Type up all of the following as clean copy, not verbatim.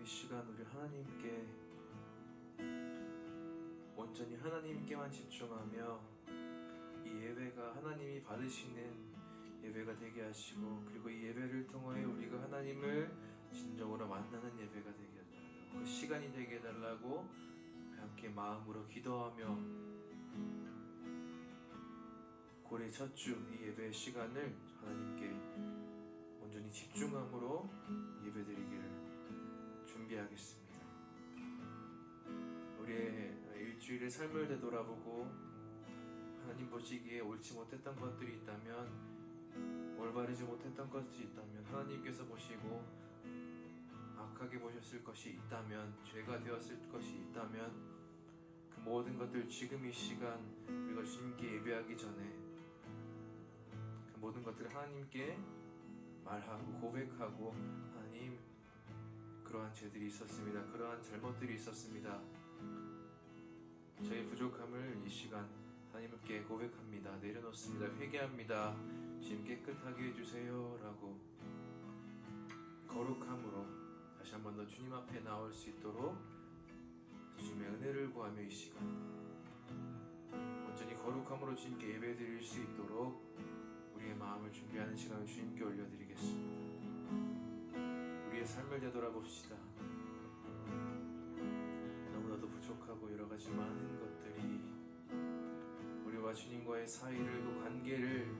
시간 우리 하나님께 온전히 하나님께만 집중하며 이 예배가 하나님이 받으시는 예배가 되게 하시고, 그리고 이 예배를 통하여 우리가 하나님을 진정으로 만나는 예배가 되게 해달라고, 그 시간이 되게 해달라고 함께 마음으로 기도하며 고래 첫 주 이 예배의 시간을 하나님께 온전히 집중함으로 예배드리기를 준비하겠습니다. 우리의 일주일의 삶을 되돌아보고 하나님 보시기에 옳지 못했던 것들이 있다면, 올바르지 못했던 것이 있다면, 하나님께서 보시고 악하게 보셨을 것이 있다면, 죄가 되었을 것이 있다면, 그 모든 것들 지금 이 시간 우리가 주님께 예배하기 전에 그 모든 것들을 하나님께 말하고 고백하고, 하나님, 그러한 죄들이 있었습니다. 그러한 잘못들이 있었습니다. 저의 부족함을 이 시간 하나님께 고백합니다. 내려놓습니다. 회개합니다. 주님 깨끗하게 해주세요 라고 거룩함으로 다시 한 번 더 주님 앞에 나올 수 있도록 주님의 은혜를 구하며 이 시간 온전히 거룩함으로 주님께 예배 드릴 수 있도록 우리의 마음을 준비하는 시간을 주님께 올려드리겠습니다. 우리의 삶을 되돌아봅시다. 너무나도 부족하고 여러가지 많은 것들이 우리와 주님과의 사이를, 그 관계를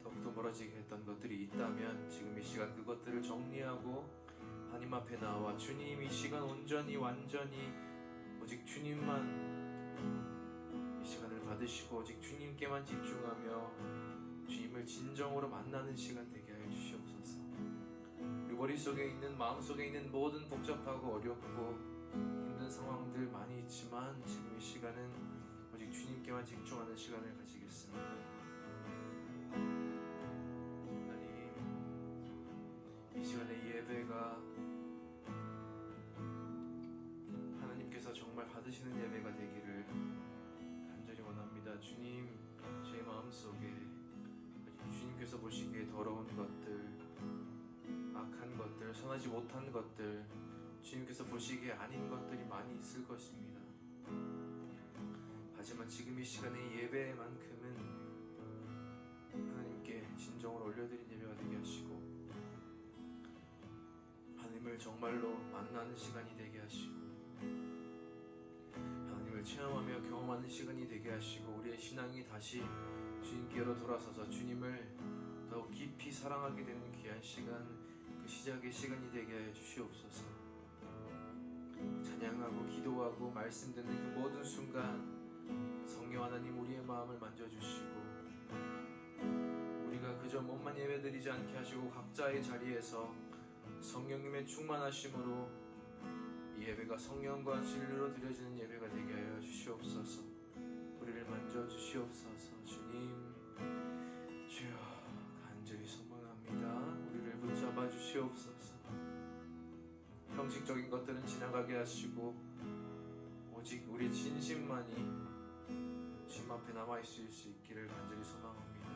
더욱더 멀어지게 했던 것들이 있다면, 지금 이 시간 그것들을 정리하고 하나님 앞에 나와 주님 이 시간 온전히 완전히 오직 주님만 이 시간을 받으시고 오직 주님께만 집중하며 주님을 진정으로 만나는 시간 되게 하여 주시옵소서. 우리 머릿속에 있는, 마음속에 있는 모든 복잡하고 어렵고 힘든 상황들 많이 있지만, 지금 이 시간은 오직 주님께만 집중하는 시간을 가지겠습니다. 하나님, 이 시간의 예배가 하나님께서 정말 받으시는 예배가 되기를 간절히 원합니다. 주님, 제 마음속에 주님께서 보시기에 더러운 것들, 악한 것들, 선하지 못한 것들, 주님께서 보시기에 아닌 것들이 많이 있을 것입니다. 하지만 지금 이 시간의 예배만큼은 하나님께 진정으로 올려드린 예배가 되게 하시고, 하나님을 정말로 만나는 시간이 되게 하시고, 하나님을 체험하며 경험하는 시간이 되게 하시고, 우리의 신앙이 다시 주님께로 돌아서서 주님을 더 깊이 사랑하게 되는 귀한 시간, 그 시작의 시간이 되게 하여 주시옵소서. 찬양하고 기도하고 말씀 듣는 그 모든 순간 성령 하나님 우리의 마음을 만져주시고, 우리가 그저 몸만 예배드리지 않게 하시고 각자의 자리에서 성령님의 충만하심으로 이 예배가 성령과 진리로 드려지는 예배가 되게 하여 주시옵소서. 우리를 만져주시옵소서. 주님, 주여 간절히 소망합니다. 우리를 붙잡아 주시옵소서. 형식적인 것들은 지나가게 하시고 오직 우리 진심만이 주님 앞에 남아있을 수 있기를 간절히 소망합니다.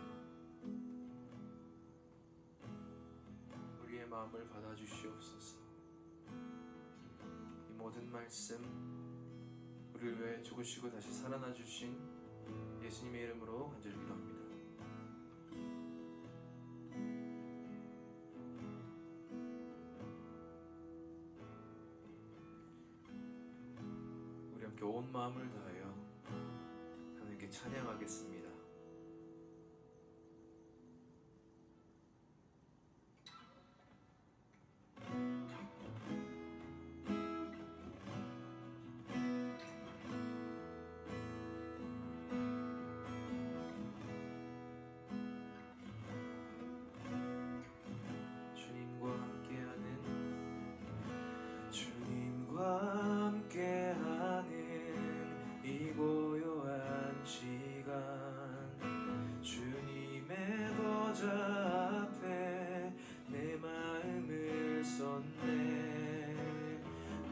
우리의 마음을 받아주시옵소서. 이 모든 말씀 우리를 위해 죽으시고 다시 살아나 주신 예수님의 이름으로 간절히 기도합니다. 우리 함께 온 마음을 다하여 하나님께 찬양하겠습니다. 주님과 함께하는 이 고요한 시간, 주님의 보좌 앞에 내 마음을 쏟네.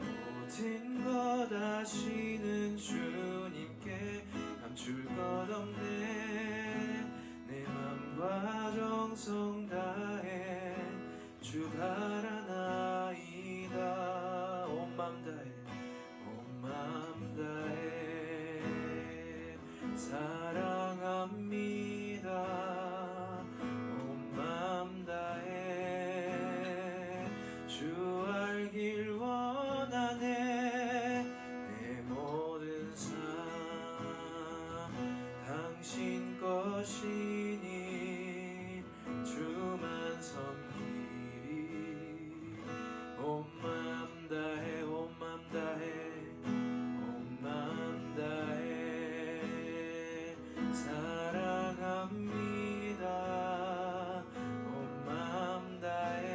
모든 것 아시는 주님께 감출 것 없네. 내 맘과 정성 다해 주 바라나이다. 것이니 주만 섬기리. 온 맘 다해 온 맘 다해 온 맘 다해 사랑합니다. 온 맘 다해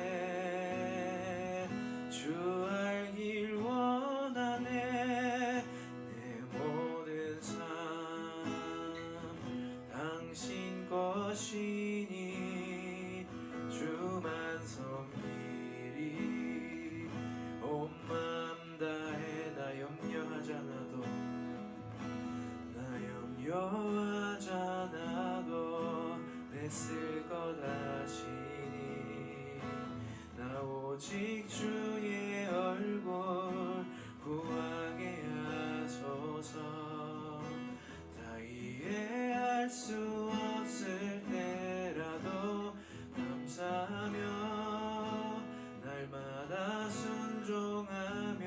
주 알길 원하네. 내 모든 삶 당신 것이니 주만 섬기리. 온 맘 다해 나 염려하잖아도 내 쓸 것 아시니. 나 오직 주의 얼굴 구하게 하소서. 다 이해할 수 없을 때라도 감사하며 날마다 순종하며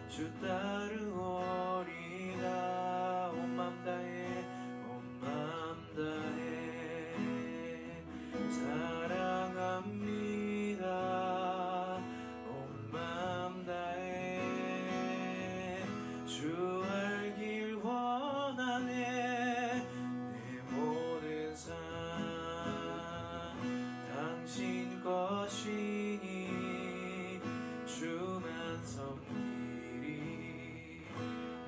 주 따르오리다. 온 맘 다해 온 맘 다해 사랑합니다. 온 맘 다해 주 알길 원하네. 내 모든 삶 당신 것이니 주만 섬기리.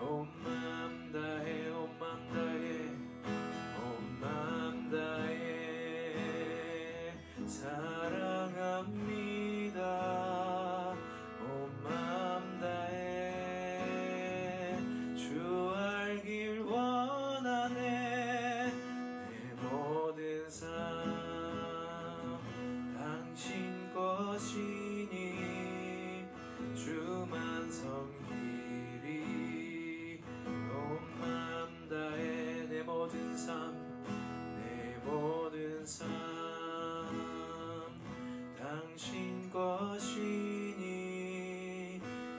온 맘 다해 온 맘 다해 온 맘 다해 사랑합니다. 온 맘 다해 주 알길 원하네. 내 모든 삶 당신 것이니 주만 섬기리. 온 맘 다해 내 모든 삶 내 모든 삶 당신 것이니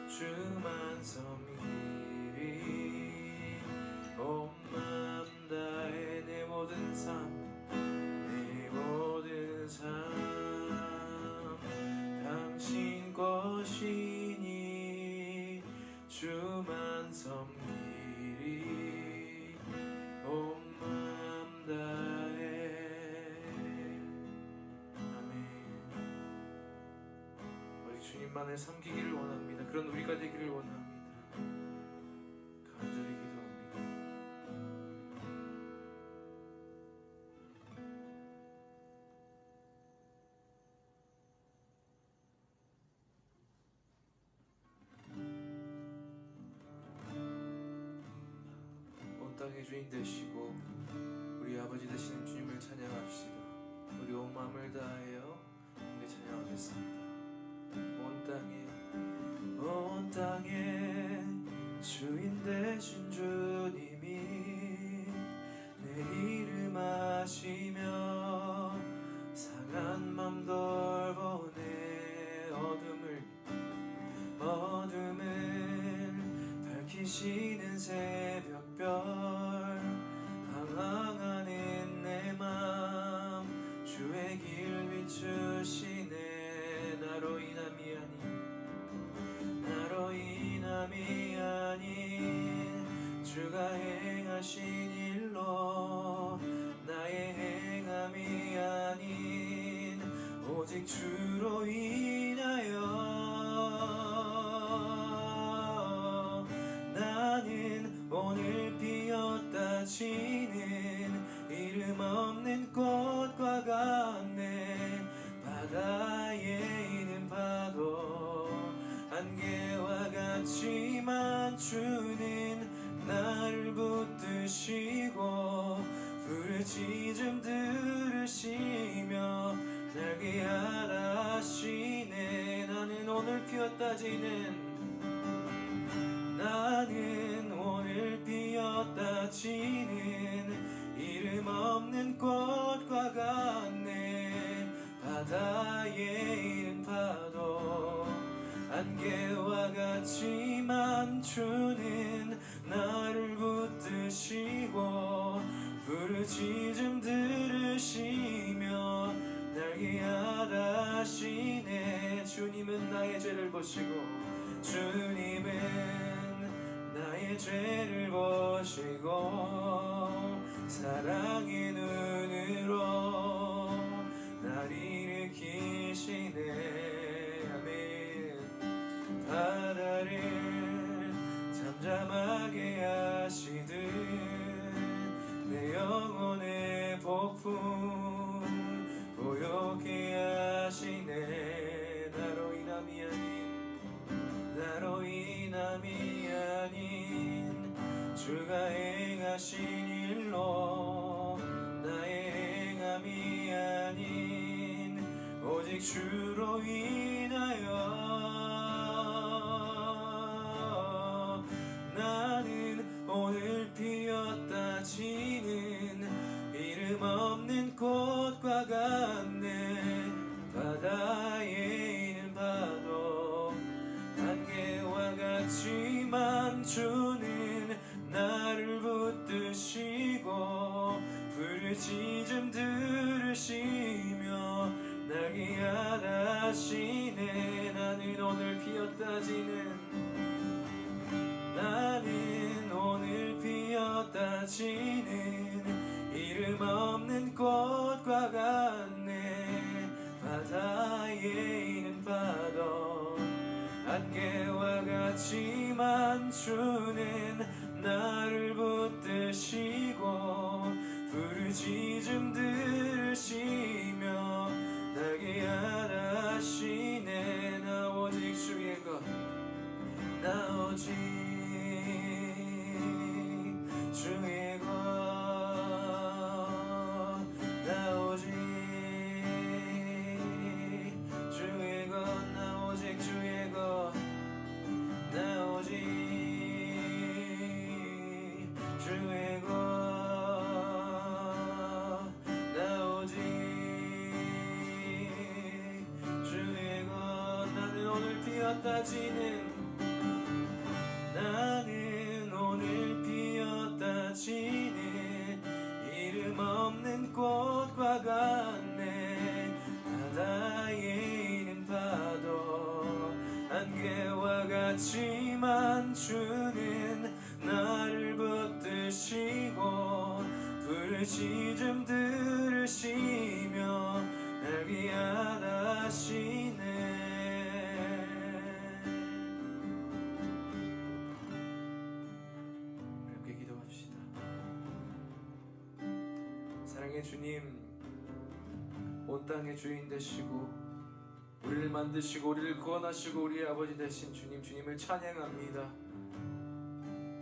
주만 섬기리. 온 맘 다해 내 모든 삶 내 모든 삶 당신 것이니 주만 섬기리. 온 맘 다해. 아멘. 우리 주님만을 섬기기를 원합니다. 그런 우리가 되기를 원합니다. 간절히 기도합니다. 온 땅의 주인 되시고 우리 아버지 되시는 주님을 찬양합시다. 우리 온 마음을 다하여 함께 찬양하겠습니다. 온 땅에 주인 되신 주님이 내 이름 아시며 상한 맘 돌보 내 어둠을 밝히시는 새벽별 방황하는 내 맘 주의 길 비추시네. 나로 인함이 아닌 주가 행하신 일로 나의 행함이 아닌 오직 주로 인하여 나는 오늘 피었다 지는 이름 없는 꽃과 같네. 바다에 있는 파도 안개와 같지만 주는 나를 붙드시고 부르짖음 들으시며 날개 하라시네. 나는 오늘 피었다 지는 이름 없는 꽃과 같네. 바다에 있는 파도 안개와 같지만 주는 나를 붙드시고 부르짖음 들으시며 날 기하다시네. 주님은 나의 죄를 보시고 주님은 나의 죄를 보시고 사랑의 눈으로 날 일으키시네. 아멘. 바다를 잠잠하게 하시듯 내 영혼의 폭풍 고요케 하시네. 나로 인함이 아닌 주가 행하신 일로 나의 행함이 아닌 오직 주로 인하여 나는 오늘 피었다 지는 이름 없는 꽃과 같네. 바다에 있는 파도 안개와 같지만 주는 나를 붙드시고 부르짖음 들으시며 날 기하다시네. 나는 오늘 피었다 지는 이름 없는 꽃과 같네. 바다에 있는 파도 안개와 같지만 주는 나를 붙드시고 부르짖음 들으시며 날 기하다시네. 나 오직 주의 것, 나 오직 주의 것, 나 오직 주의 것, 나 오직 주의 것, 나 오직 주의 것, 나 오직 주의 것. 나는 오늘 피었다 지는 이름 없는 꽃과 같네. 바다에 있는 파도 안개와 같지만 주는 나를 붙드시고 부르짖음 들으시며 날 기하다시네. 함께 기도합시다. 사랑의 주님, 온 땅의 주인 되시고 우리를 만드시고 우리를 구원하시고 우리의 아버지 되신 주님, 주님을 찬양합니다.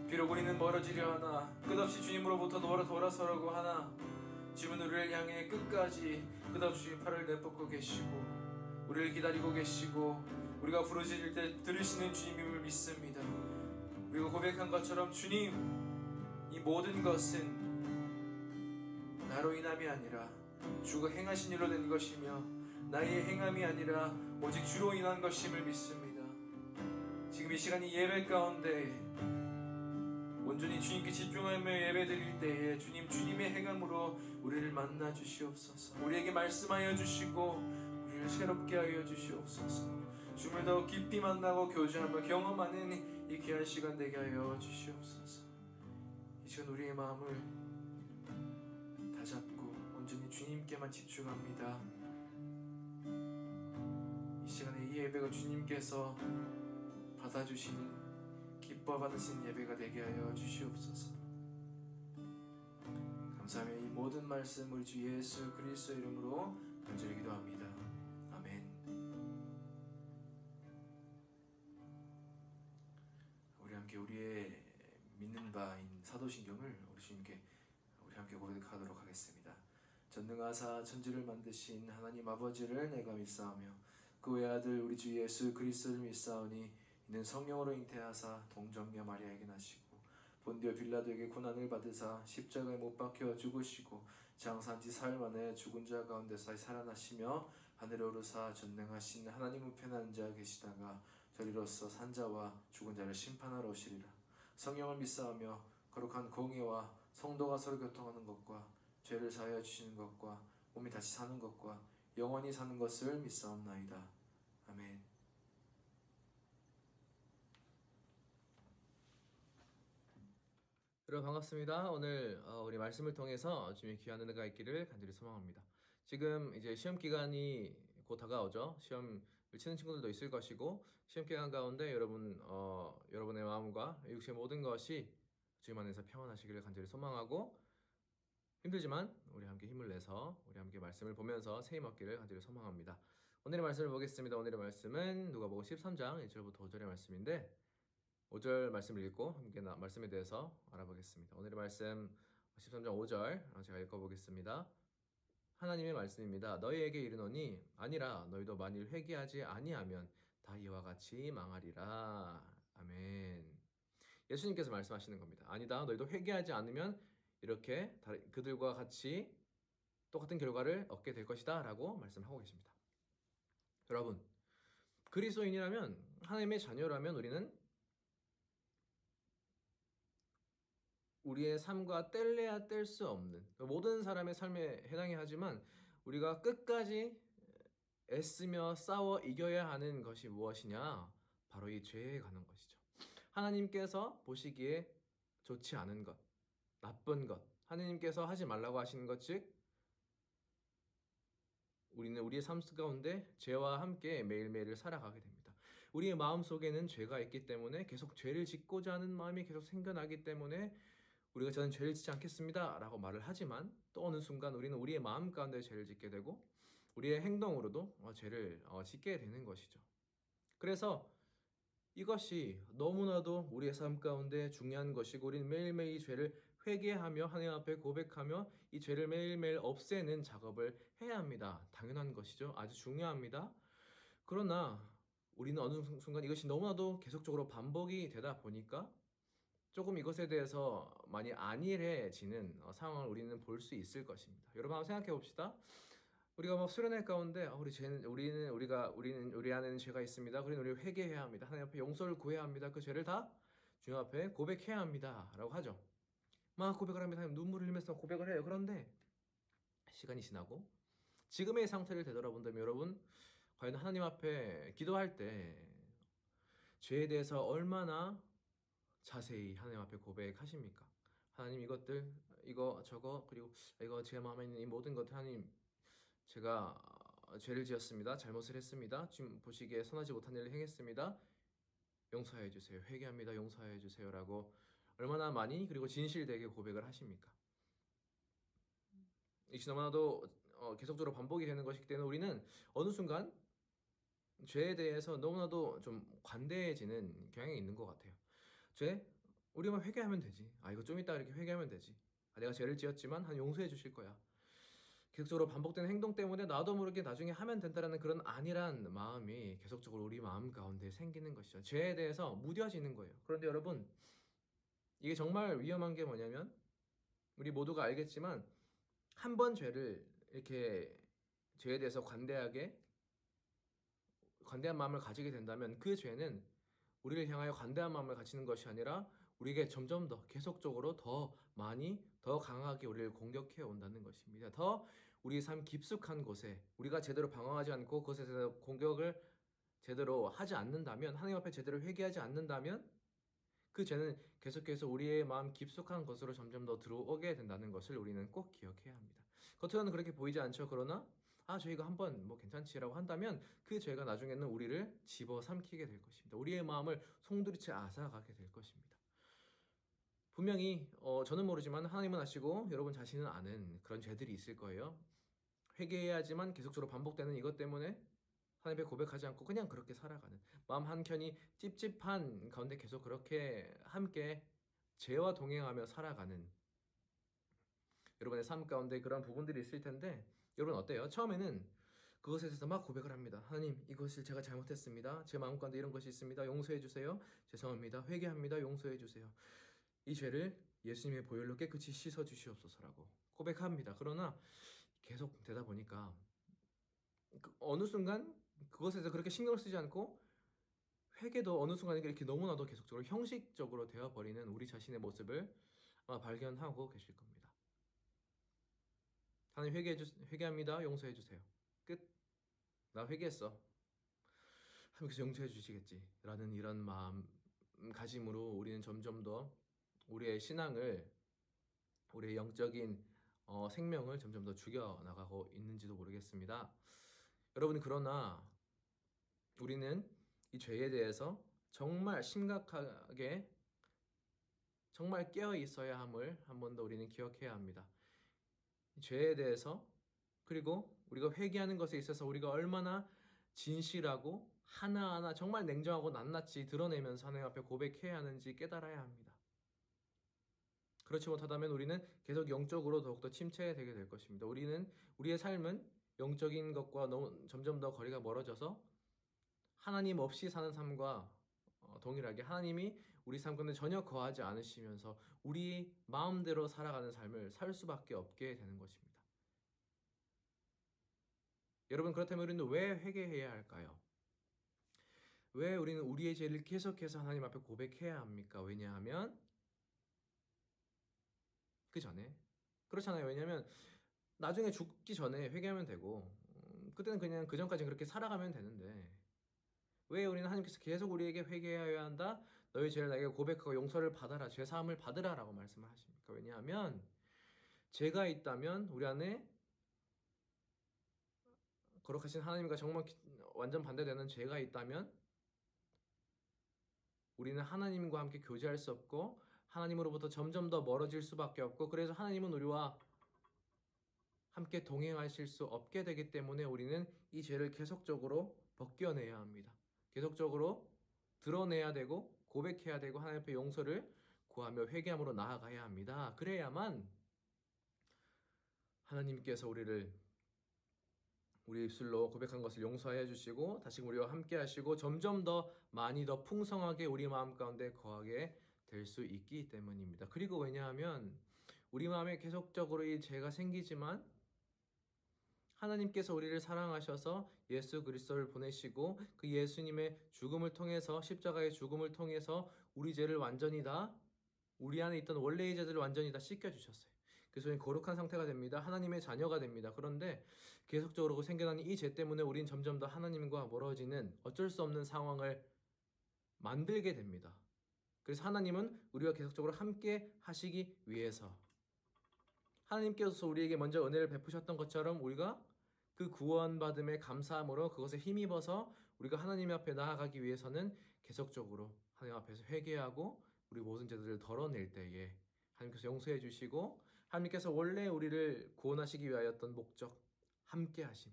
비록 우리는 멀어지려 하나, 끝없이 주님으로부터 돌아서려고 하나, 주님은 우리를 향해 끝까지 끝없이 팔을 내뻗고 계시고 우리를 기다리고 계시고 우리가 부르짖을 때 들으시는 주님임을 믿습니다. 우리가 고백한 것처럼 주님, 이 모든 것은 나로 인함이 아니라 주가 행하신 일로 된 것이며 나의 행함이 아니라 오직 주로 인한 것임을 믿습니다. 지금 이 시간이 예배 가운데 온전히 주님께 집중하며 예배드릴 때에 주님, 주님의 행함으로 우리를 만나 주시옵소서. 우리에게 말씀하여 주시고 우리를 새롭게 하여 주시옵소서. 주님을 더 깊이 만나고 교제하며 경험하는 이 귀한 시간 되게 하여 주시옵소서. 이 시간 우리의 마음을 다잡고 온전히 주님께만 집중합니다. 이 시간에 이 예배가 주님께서 받아주시는, 기뻐 받으신 예배가 되게 하여 주시옵소서. 감사하며 이 모든 말씀 우리 주 예수 그리스도 이름으로 간절히 기도합니다. 아멘. 우리 함께 우리의 믿는 바인 사도신경을 우리 주님께 우리 함께 고백하도록 하겠습니다. 전능하사 천지를 만드신 하나님 아버지를 내가 믿사오며 그 외아들 우리 주 예수 그리스도를 믿사오니 이는 성령으로 잉태하사 동정녀 마리아에게 나시고 본디오 빌라도에게 고난을 받으사 십자가에 못 박혀 죽으시고 장사한 지 사흘 만에 죽은 자 가운데서 살아나시며 하늘에 오르사 전능하신 하나님 우편에 앉아 계시다가 저리로서 산자와 죽은 자를 심판하러 오시리라. 성령을 믿사오며 거룩한 공예와 성도가 서로 교통하는 것과 죄를 사하여 주시는 것과 몸이 다시 사는 것과 영원히 사는 것을 믿사옵나이다. 아멘. 여러분 반갑습니다. 오늘 우리 말씀을 통해서 주님의 귀한 은혜가 있기를 간절히 소망합니다. 지금 이제 시험 기간이 곧 다가오죠. 시험을 치는 친구들도 있을 것이고 시험 기간 가운데 여러분의 마음과 육체의 모든 것이 주님 안에서 평안하시기를 간절히 소망하고 힘들지만 우리 함께 힘을 내서 우리 함께 말씀을 보면서 새 힘 얻기를 간절히 소망합니다. 오늘의 말씀을 보겠습니다. 오늘의 말씀은 누가복음 13장 1절부터 5절의 말씀인데 5절 말씀을 읽고 함께 말씀에 대해서 알아보겠습니다. 오늘의 말씀 13장 5절 제가 읽어보겠습니다. 하나님의 말씀입니다. 너희에게 이르노니 아니라 너희도 만일 회개하지 아니하면 다 이와 같이 망하리라. 아멘. 예수님께서 말씀하시는 겁니다. 아니다. 너희도 회개하지 않으면 이렇게 그들과 같이 똑같은 결과를 얻게 될 것이다 라고 말씀하고 계십니다. 여러분, 그리스도인이라면 하나님의 자녀라면 우리는 우리의 삶과 뗄래야 뗄 수 없는 모든 사람의 삶에 해당이 하지만 우리가 끝까지 애쓰며 싸워 이겨야 하는 것이 무엇이냐? 바로 이 죄에 관한 것이죠. 하나님께서 보시기에 좋지 않은 것, 나쁜 것, 하나님께서 하지 말라고 하시는 것, 즉 우리는 우리의 삶 가운데 죄와 함께 매일매일을 살아가게 됩니다. 우리의 마음속에는 죄가 있기 때문에 계속 죄를 짓고자 하는 마음이 계속 생겨나기 때문에 우리가 저는 죄를 짓지 않겠습니다 라고 말을 하지만 또 어느 순간 우리는 우리의 마음 가운데 죄를 짓게 되고 우리의 행동으로도 죄를 짓게 되는 것이죠. 그래서 이것이 너무나도 우리의 삶 가운데 중요한 것이고 우리는 매일매일 이 죄를 회개하며 하나님 앞에 고백하며 이 죄를 매일매일 없애는 작업을 해야 합니다. 당연한 것이죠. 아주 중요합니다. 그러나 우리는 어느 순간 이것이 너무나도 계속적으로 반복이 되다 보니까 조금 이것에 대해서 많이 안일해지는 상황을 우리는 볼 수 있을 것입니다. 여러분 한번 생각해 봅시다. 우리가 막 수련회 가운데 우리 안에는 죄가 있습니다. 그러니 우리 회개해야 합니다. 하나님 앞에 용서를 구해야 합니다. 그 죄를 다 주님 앞에 고백해야 합니다라고 하죠. 막 고백을 합니다. 눈물을 흘리면서 고백을 해요. 그런데 시간이 지나고 지금의 상태를 되돌아본다면 여러분 과연 하나님 앞에 기도할 때 죄에 대해서 얼마나 자세히 하나님 앞에 고백하십니까? 하나님 이거 저거 그리고 이거 제 마음에 있는 이 모든 것 하나님 제가 죄를 지었습니다. 잘못을 했습니다. 지금 보시기에 선하지 못한 일을 행했습니다. 용서해 주세요. 회개합니다. 용서해 주세요라고 얼마나 많이 그리고 진실되게 고백을 하십니까? 이것이 너무나도 계속적으로 반복이 되는 것이기 때문에 우리는 어느 순간 죄에 대해서 너무나도 좀 관대해지는 경향이 있는 것 같아요. 우리만 회개하면 되지. 이거 좀 이따 이렇게 회개하면 되지. 내가 죄를 지었지만 한 용서해 주실 거야. 계속적으로 반복되는 행동 때문에 나도 모르게 나중에 하면 된다라는 그런 안일한 마음이 계속적으로 우리 마음 가운데 생기는 것이죠. 죄에 대해서 무뎌지는 거예요. 그런데 여러분, 이게 정말 위험한 게 뭐냐면 우리 모두가 알겠지만 한 번 죄를 이렇게 죄에 대해서 관대한 마음을 가지게 된다면 그 죄는 우리를 향하여 관대한 마음을 가지는 것이 아니라 우리에게 점점 더 계속적으로 더 많이 더 강하게 우리를 공격해 온다는 것입니다. 더 우리 삶 깊숙한 곳에 우리가 제대로 방어하지 않고 그것에 대해서 공격을 제대로 하지 않는다면 하나님 앞에 제대로 회개하지 않는다면 그 죄는 계속해서 우리의 마음 깊숙한 곳으로 점점 더 들어오게 된다는 것을 우리는 꼭 기억해야 합니다. 겉으로는 그렇게 보이지 않죠. 그러나 저희가 한번 뭐 괜찮지라고 한다면 그 죄가 나중에는 우리를 집어삼키게 될 것입니다. 우리의 마음을 송두리째 앗아가게 될 것입니다. 분명히 저는 모르지만 하나님은 아시고 여러분 자신은 아는 그런 죄들이 있을 거예요. 회개해야지만 계속적으로 반복되는 이것 때문에 하나님께 고백하지 않고 그냥 그렇게 살아가는 마음 한켠이 찝찝한 가운데 계속 그렇게 함께 죄와 동행하며 살아가는 여러분의 삶 가운데 그런 부분들이 있을 텐데 여러분 어때요? 처음에는 그것에 대해서 막 고백을 합니다. 하나님 이것을 제가 잘못했습니다. 제 마음 가운데 이런 것이 있습니다. 용서해 주세요. 죄송합니다. 회개합니다. 용서해 주세요. 이 죄를 예수님의 보혈로 깨끗이 씻어 주시옵소서라고 고백합니다. 그러나 계속 되다 보니까 어느 순간 그것에 대해서 그렇게 신경을 쓰지 않고 회개도 어느 순간 이렇게 너무나도 계속적으로 형식적으로 되어버리는 우리 자신의 모습을 아마 발견하고 계실 겁니다. 하나님 회개합니다. 용서해 주세요. 끝. 나 회개했어. 하나님께서 용서해 주시겠지. 라는 이런 마음가짐으로 우리는 점점 더 우리의 신앙을, 우리의 영적인 생명을 점점 더 죽여나가고 있는지도 모르겠습니다. 여러분, 그러나 우리는 이 죄에 대해서 정말 심각하게, 정말 깨어 있어야 함을 한 번 더 우리는 기억해야 합니다. 이 죄에 대해서, 그리고 우리가 회개하는 것에 있어서 우리가 얼마나 진실하고 하나하나 정말 냉정하고 낱낱이 드러내면서 하나님 앞에 고백해야 하는지 깨달아야 합니다. 그렇지 못하다면 우리는 계속 영적으로 더욱더 침체되게 될 것입니다. 우리의 삶은 영적인 것과 점점 더 거리가 멀어져서 하나님 없이 사는 삶과 동일하게 하나님이 우리 삶 가운데 전혀 거하지 않으시면서 우리 마음대로 살아가는 삶을 살 수밖에 없게 되는 것입니다. 여러분, 그렇다면 우리는 왜 회개해야 할까요? 왜 우리는 우리의 죄를 계속해서 하나님 앞에 고백해야 합니까? 왜냐하면 그 전에, 그렇잖아요. 왜냐하면 나중에 죽기 전에 회개하면 되고, 그때는 그냥 그 전까지 그렇게 살아가면 되는데, 왜 우리는 하나님께서 계속 우리에게 회개해야 한다? 너희 죄를 나에게 고백하고 용서를 받아라, 죄 사함을 받으라 라고 말씀을 하십니까? 왜냐하면 죄가 있다면, 우리 안에 거룩하신 하나님과 정말 완전 반대되는 죄가 있다면 우리는 하나님과 함께 교제할 수 없고 하나님으로부터 점점 더 멀어질 수밖에 없고, 그래서 하나님은 우리와 함께 동행하실 수 없게 되기 때문에 우리는 이 죄를 계속적으로 벗겨내야 합니다. 계속적으로 드러내야 되고 고백해야 되고 하나님 앞에 용서를 구하며 회개함으로 나아가야 합니다. 그래야만 하나님께서 우리 입술로 고백한 것을 용서해 주시고 다시금 우리와 함께 하시고 점점 더 많이 더 풍성하게 우리 마음 가운데 거하게 될 수 있기 때문입니다. 그리고 왜냐하면 우리 마음에 계속적으로 이 죄가 생기지만 하나님께서 우리를 사랑하셔서 예수 그리스도를 보내시고 그 예수님의 죽음을 통해서, 십자가의 죽음을 통해서 우리 죄를 완전히 다, 우리 안에 있던 원래의 죄들을 완전히 다 씻겨주셨어요. 그래서 우리는 거룩한 상태가 됩니다. 하나님의 자녀가 됩니다. 그런데 계속적으로 생겨나는 이 죄 때문에 우리는 점점 더 하나님과 멀어지는 어쩔 수 없는 상황을 만들게 됩니다. 그래서 하나님은 우리와 계속적으로 함께 하시기 위해서, 하나님께서 우리에게 먼저 은혜를 베푸셨던 것처럼 우리가 그 구원받음에 감사함으로 그것에 힘입어서 우리가 하나님 앞에 나아가기 위해서는 계속적으로 하나님 앞에서 회개하고 우리 모든 죄들을 덜어낼 때에 하나님께서 용서해 주시고, 하나님께서 원래 우리를 구원하시기 위하였던 목적, 함께 하심,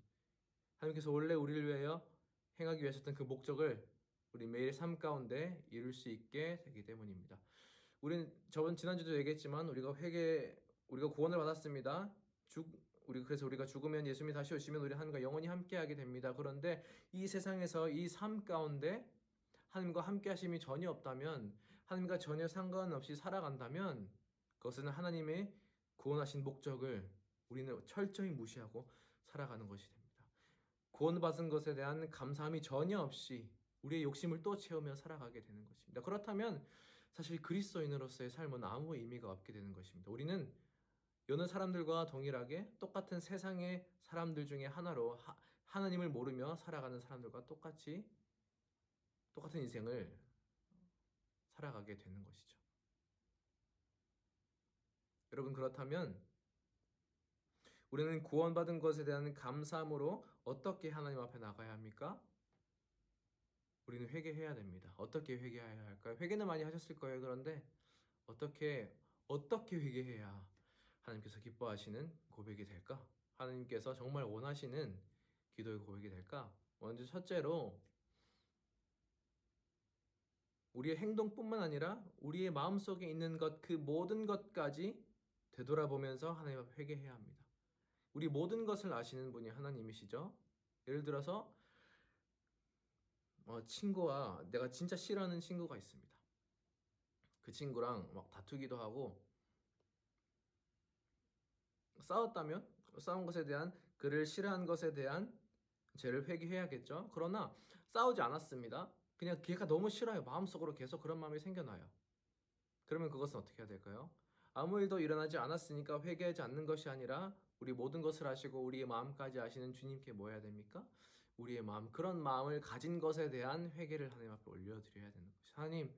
하나님께서 원래 우리를 위하여 행하기 위하셨던 그 목적을 우리 매일의 삶 가운데 이룰 수 있게 되기 때문입니다. 우리는 지난주도 얘기했지만 우리가 구원을 받았습니다. 그래서 우리가 죽으면 예수님이 다시 오시면 우리 하나님과 영원히 함께하게 됩니다. 그런데 이 세상에서 이 삶 가운데 하나님과 함께하심이 전혀 없다면, 하나님과 전혀 상관없이 살아간다면 그것은 하나님의 구원하신 목적을 우리는 철저히 무시하고 살아가는 것이 됩니다. 구원받은 것에 대한 감사함이 전혀 없이 우리의 욕심을 또 채우며 살아가게 되는 것입니다. 그렇다면 사실 그리스도인으로서의 삶은 아무 의미가 없게 되는 것입니다. 우리는 여느 사람들과 동일하게 똑같은 세상의 사람들 중에 하나로 하나님을 모르며 살아가는 사람들과 똑같은 인생을 살아가게 되는 것이죠. 여러분, 그렇다면 우리는 구원받은 것에 대한 감사함으로 어떻게 하나님 앞에 나가야 합니까? 우리는 회개해야 됩니다. 어떻게 회개해야 할까요? 회개는 많이 하셨을 거예요. 그런데 어떻게 회개해야 하나님께서 기뻐하시는 고백이 될까? 하나님께서 정말 원하시는 기도의 고백이 될까? 먼저 첫째로 우리의 행동뿐만 아니라 우리의 마음속에 있는 것, 그 모든 것까지 되돌아보면서 하나님 앞에 회개해야 합니다. 우리 모든 것을 아시는 분이 하나님이시죠. 예를 들어서 친구와, 내가 진짜 싫어하는 친구가 있습니다. 그 친구랑 막 다투기도 하고 싸웠다면 싸운 것에 대한, 그를 싫어한 것에 대한 죄를 회개해야겠죠. 그러나 싸우지 않았습니다. 그냥 걔가 너무 싫어요. 마음속으로 계속 그런 마음이 생겨나요. 그러면 그것은 어떻게 해야 될까요? 아무 일도 일어나지 않았으니까 회개하지 않는 것이 아니라 우리 모든 것을 아시고 우리의 마음까지 아시는 주님께 뭐 해야 됩니까? 우리의 마음, 그런 마음을 가진 것에 대한 회개를 하나님 앞에 올려드려야 되는 것이죠. 하나님,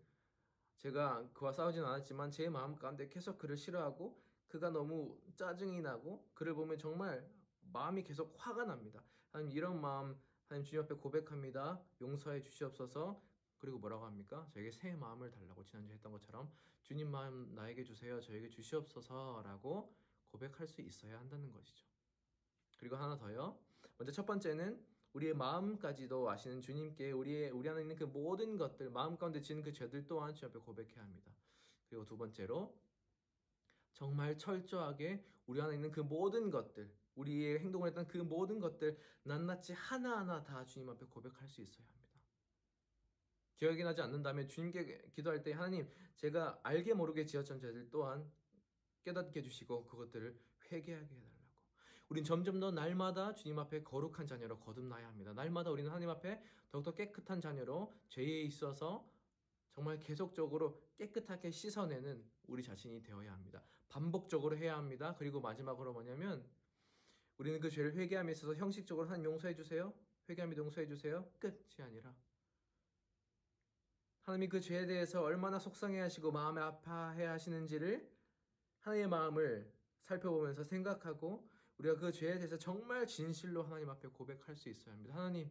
제가 그와 싸우진 않았지만 제 마음 가운데 계속 그를 싫어하고 그가 너무 짜증이 나고 그를 보면 정말 마음이 계속 화가 납니다. 하나님, 이런 마음 하나님 주님 앞에 고백합니다. 용서해 주시옵소서. 그리고 뭐라고 합니까? 저에게 새 마음을 달라고 지난주에 했던 것처럼 주님 마음 나에게 주세요. 저에게 주시옵소서라고 고백할 수 있어야 한다는 것이죠. 그리고 하나 더요. 먼저 첫 번째는 우리의 마음까지도 아시는 주님께 우리 안에 있는 그 모든 것들, 마음 가운데 지은 그 죄들 또한 주 앞에 고백해야 합니다. 그리고 두 번째로 정말 철저하게 우리 안에 있는 그 모든 것들, 우리의 행동을 했던 그 모든 것들 낱낱이 하나하나 다 주님 앞에 고백할 수 있어야 합니다. 기억이 나지 않는다면 주님께 기도할 때 하나님, 제가 알게 모르게 지었던 죄들 또한 깨닫게 해주시고 그것들을 회개하게 해달라고. 우린 점점 더 날마다 주님 앞에 거룩한 자녀로 거듭나야 합니다. 날마다 우리는 하나님 앞에 더욱더 깨끗한 자녀로 죄에 있어서 정말 계속적으로 깨끗하게 씻어내는 우리 자신이 되어야 합니다. 반복적으로 해야 합니다. 그리고 마지막으로 뭐냐면 우리는 그 죄를 회개함에 있어서 형식적으로 하나님 용서해 주세요. 회개함이 용서해 주세요. 끝이 아니라 하나님이 그 죄에 대해서 얼마나 속상해 하시고 마음에 아파해 하시는지를 하나님의 마음을 살펴보면서 생각하고 우리가 그 죄에 대해서 정말 진실로 하나님 앞에 고백할 수 있어야 합니다. 하나님,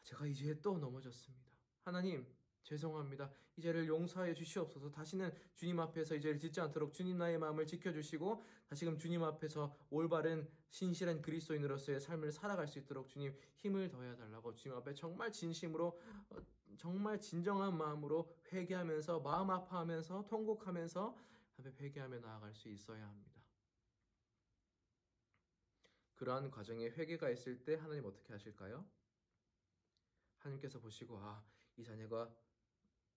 제가 이 죄에 또 넘어졌습니다. 하나님, 죄송합니다. 이 죄를 용서하여 주시옵소서. 다시는 주님 앞에서 이 죄를 짓지 않도록 주님 나의 마음을 지켜주시고 다시금 주님 앞에서 올바른 신실한 그리스도인으로서의 삶을 살아갈 수 있도록 주님 힘을 더해 달라고 주님 앞에 정말 진심으로 정말 진정한 마음으로 회개하면서 마음 아파하면서 통곡하면서 앞에 회개하며 나아갈 수 있어야 합니다. 그러한 과정에 회개가 있을 때 하나님 어떻게 하실까요? 하나님께서 보시고 이 자녀가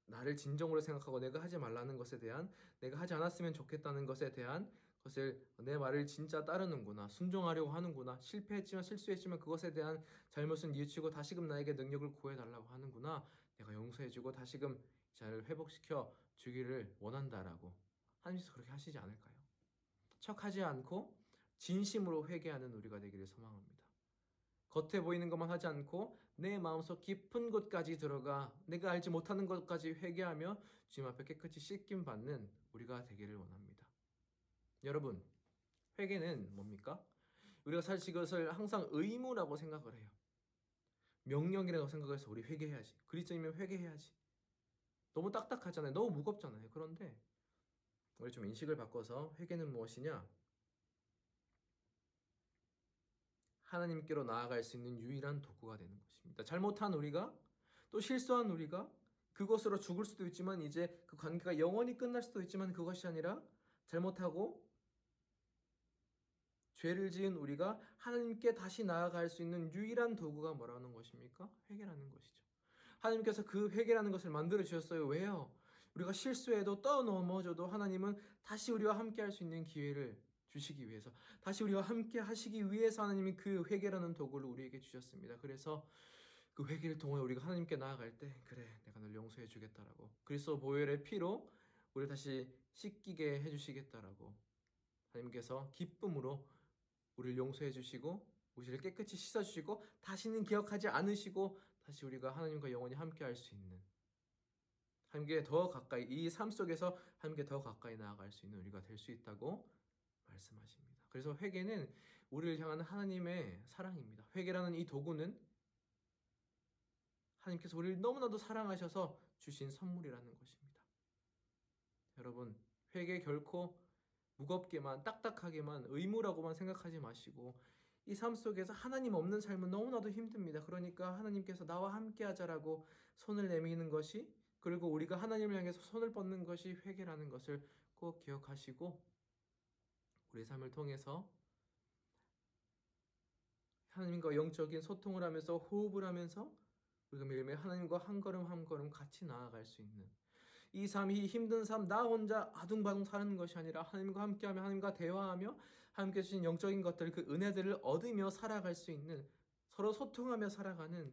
나를 진정으로 생각하고 내가 하지 말라는 것에 대한 내가 하지 않았으면 좋겠다는 것에 대한 것을 내 말을 진짜 따르는구나 순종하려고 하는구나 실패했지만 실수했지만 그것에 대한 잘못은 뉘우치고 다시금 나에게 능력을 구해달라고 하는구나 내가 용서해주고 다시금 자를 회복시켜 주기를 원한다라고 하나님께서 그렇게 하시지 않을까요? 척하지 않고 진심으로 회개하는 우리가 되기를 소망합니다. 겉에 보이는 것만 하지 않고 내 마음속 깊은 곳까지 들어가 내가 알지 못하는 것까지 회개하며 주님 앞에 깨끗이 씻김 받는 우리가 되기를 원합니다. 여러분, 회개는 뭡니까? 우리가 사실 이것을 항상 의무라고 생각을 해요. 명령이라고 생각해서 우리 회개해야지. 그리스도인이면 회개해야지. 너무 딱딱하잖아요. 너무 무겁잖아요. 그런데 우리 좀 인식을 바꿔서 회개는 무엇이냐? 하나님께로 나아갈 수 있는 유일한 도구가 되는 것입니다. 잘못한 우리가 또 실수한 우리가 그것으로 죽을 수도 있지만 이제 그 관계가 영원히 끝날 수도 있지만 그것이 아니라 잘못하고 죄를 지은 우리가 하나님께 다시 나아갈 수 있는 유일한 도구가 뭐라는 것입니까? 회개라는 것이죠. 하나님께서 그 회개라는 것을 만들어 주셨어요. 왜요? 우리가 실수해도 또 넘어져도 하나님은 다시 우리와 함께 할 수 있는 기회를 주시기 위해서 다시 우리와 함께 하시기 위해서 하나님이 그 회개라는 도구를 우리에게 주셨습니다. 그래서 그 회개를 통해 우리가 하나님께 나아갈 때 그래 내가 널 용서해 주겠다라고 그리스도 보혈의 피로 우리를 다시 씻기게 해주시겠다라고 하나님께서 기쁨으로 우리를 용서해 주시고 우리를 깨끗이 씻어 주시고 다시는 기억하지 않으시고 다시 우리가 하나님과 영원히 함께 할 수 있는 하나님께 더 가까이 이 삶 속에서 하나님께 더 가까이 나아갈 수 있는 우리가 될 수 있다고 말씀하십니다. 그래서 회개는 우리를 향하는 하나님의 사랑입니다. 회개라는 이 도구는 하나님께서 우리를 너무나도 사랑하셔서 주신 선물이라는 것입니다. 여러분, 회개 결코 무겁게만 딱딱하게만 의무라고만 생각하지 마시고 이 삶 속에서 하나님 없는 삶은 너무나도 힘듭니다. 그러니까 하나님께서 나와 함께 하자라고 손을 내미는 것이 그리고 우리가 하나님을 향해서 손을 뻗는 것이 회개라는 것을 꼭 기억하시고 우리 삶을 통해서 하나님과 영적인 소통을 하면서 호흡을 하면서 우리가 매일매일 하나님과 한 걸음 한 걸음 같이 나아갈 수 있는 이 삶이 힘든 삶 나 혼자 아둥바둥 사는 것이 아니라 하나님과 함께하며 하나님과 대화하며 하나님께 주신 영적인 것들 그 은혜들을 얻으며 살아갈 수 있는 서로 소통하며 살아가는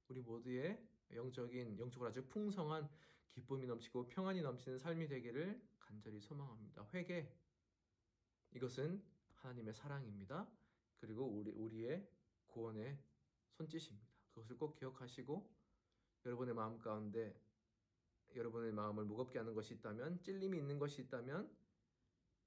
우리 모두의 영적으로 아주 풍성한 기쁨이 넘치고 평안이 넘치는 삶이 되기를 간절히 소망합니다. 회개, 이것은 하나님의 사랑입니다. 그리고 우리의 구원의 손짓입니다. 그것을 꼭 기억하시고 여러분의 마음 가운데 여러분의 마음을 무겁게 하는 것이 있다면, 찔림이 있는 것이 있다면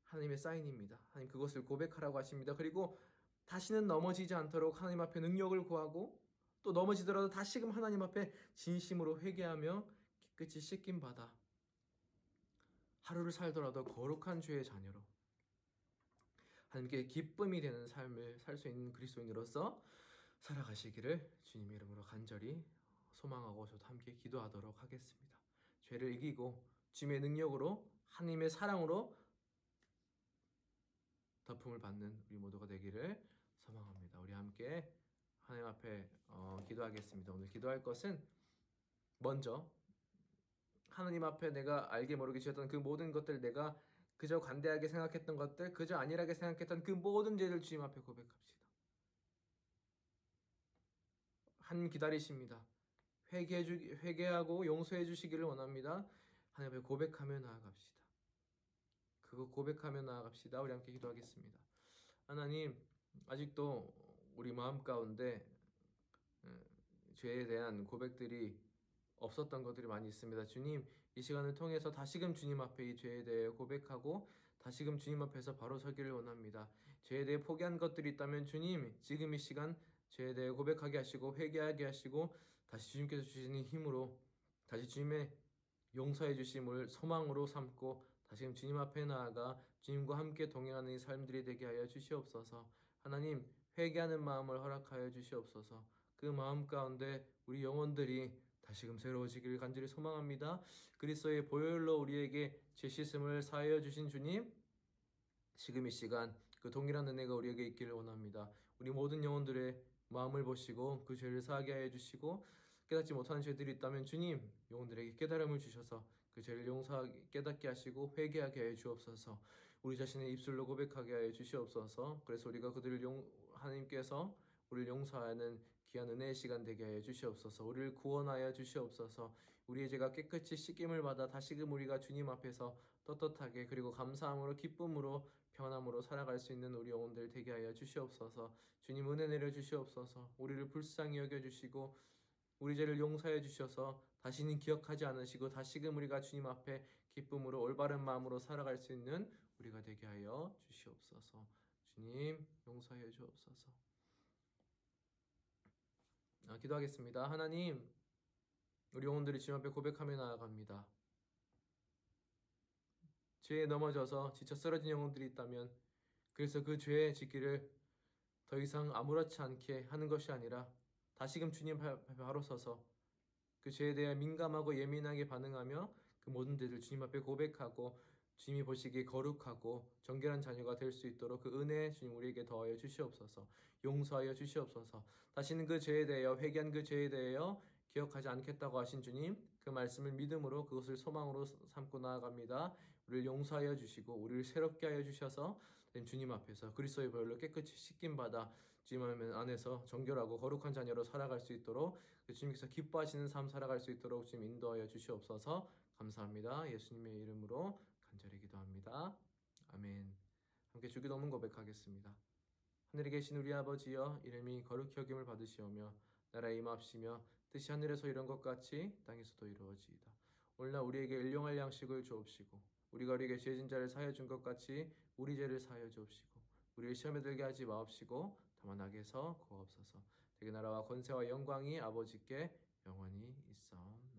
하나님의 사인입니다. 하나님 그것을 고백하라고 하십니다. 그리고 다시는 넘어지지 않도록 하나님 앞에 능력을 구하고, 또 넘어지더라도 다시금 하나님 앞에 진심으로 회개하며 깨끗이 씻김 받아 하루를 살더라도 거룩한 주의 자녀로 하나님께 기쁨이 되는 삶을 살 수 있는 그리스도인으로서 살아가시기를 주님의 이름으로 간절히 소망하고 저도 함께 기도하도록 하겠습니다. 죄를 이기고 주님의 능력으로 하나님의 사랑으로 덮음을 받는 우리 모두가 되기를 소망합니다. 우리 함께 하나님 앞에 기도하겠습니다. 오늘 기도할 것은 먼저 하나님 앞에 내가 알게 모르게 지었던 그 모든 것들, 내가 그저 관대하게 생각했던 것들, 그저 안일하게 생각했던 그 모든 죄를 주님 앞에 고백합시다. 하나님 기다리십니다. 회개하고 용서해 주시기를 원합니다. 하나님 앞에 고백하며 나아갑시다. 그거 고백하며 나아갑시다. 우리 함께 기도하겠습니다. 하나님, 아직도 우리 마음 가운데 죄에 대한 고백들이 없었던 것들이 많이 있습니다. 주님, 이 시간을 통해서 다시금 주님 앞에 이 죄에 대해 고백하고 다시금 주님 앞에서 바로 서기를 원합니다. 죄에 대해 포기한 것들이 있다면 주님, 지금 이 시간 죄에 대해 고백하게 하시고 회개하게 하시고 다시 주님께서 주시는 힘으로 다시 주님의 용서해 주심을 소망으로 삼고 다시금 주님 앞에 나아가 주님과 함께 동행하는 이 삶들이 되게 하여 주시옵소서. 하나님, 회개하는 마음을 허락하여 주시옵소서. 그 마음 가운데 우리 영혼들이 다시금 새로워지기를 간절히 소망합니다. 그리스도의 보혈로 우리에게 죄 씻음을 사하여 주신 주님, 지금 이 시간 그 동일한 은혜가 우리에게 있기를 원합니다. 우리 모든 영혼들의 마음을 보시고 그 죄를 사하게 하여 주시고, 깨닫지 못하는 죄들이 있다면 주님, 영혼들에게 깨달음을 주셔서 그 죄를 용서하게 깨닫게 하시고 회개하게 하여 주옵소서. 우리 자신의 입술로 고백하게 하여 주시옵소서. 그래서 우리가 하나님께서 우리를 용서하는 귀한 은혜의 시간 되게 하여 주시옵소서. 우리를 구원하여 주시옵소서. 우리의 죄가 깨끗이 씻김을 받아 다시금 우리가 주님 앞에서 떳떳하게 그리고 감사함으로 기쁨으로 평안함으로 살아갈 수 있는 우리 영혼들 되게 하여 주시옵소서. 주님 은혜 내려 주시옵소서. 우리를 불쌍히 여겨 주시고 우리 죄를 용서해 주셔서 다시는 기억하지 않으시고 다시금 우리가 주님 앞에 기쁨으로 올바른 마음으로 살아갈 수 있는 우리가 되게 하여 주시옵소서. 주님 용서해 주옵소서. 기도하겠습니다. 하나님, 우리 영혼들이 주님 앞에 고백하며 나아갑니다. 죄에 넘어져서 지쳐 쓰러진 영혼들이 있다면 그래서 그 죄의 짓기를 더 이상 아무렇지 않게 하는 것이 아니라 다시금 주님 앞에 바로 서서 그 죄에 대해 민감하고 예민하게 반응하며 그 모든 죄를 주님 앞에 고백하고 주님이 보시기에 거룩하고 정결한 자녀가 될 수 있도록 그 은혜 주님 우리에게 더하여 주시옵소서. 용서하여 주시옵소서. 다시는 그 죄에 대하여 회개한 그 죄에 대하여 기억하지 않겠다고 하신 주님, 그 말씀을 믿음으로 그것을 소망으로 삼고 나아갑니다. 우리를 용서하여 주시고 우리를 새롭게 하여 주셔서 주님 앞에서 그리스도의 보혈로 깨끗이 씻김 받아 주님 안에서 정결하고 거룩한 자녀로 살아갈 수 있도록 주님께서 기뻐하시는 삶 살아갈 수 있도록 주님 인도하여 주시옵소서. 감사합니다. 예수님의 이름으로 간절히 기도합니다. 아멘. 함께 주기도문 고백하겠습니다. 하늘에 계신 우리 아버지여, 이름이 거룩히 여김을 받으시오며 나라에 임합시며 뜻이 하늘에서 이룬 것 같이 땅에서도 이루어지이다. 오늘날 우리에게 일용할 양식을 주옵시고 우리가 우리에게 죄진 자를 사하여 준 것 같이 우리 죄를 사하여 주옵시고 우리를 시험에 들게 하지 마옵시고 다만 악에서 구하옵소서. 되게 나라와 권세와 영광이 아버지께 영원히 있사옵나이다.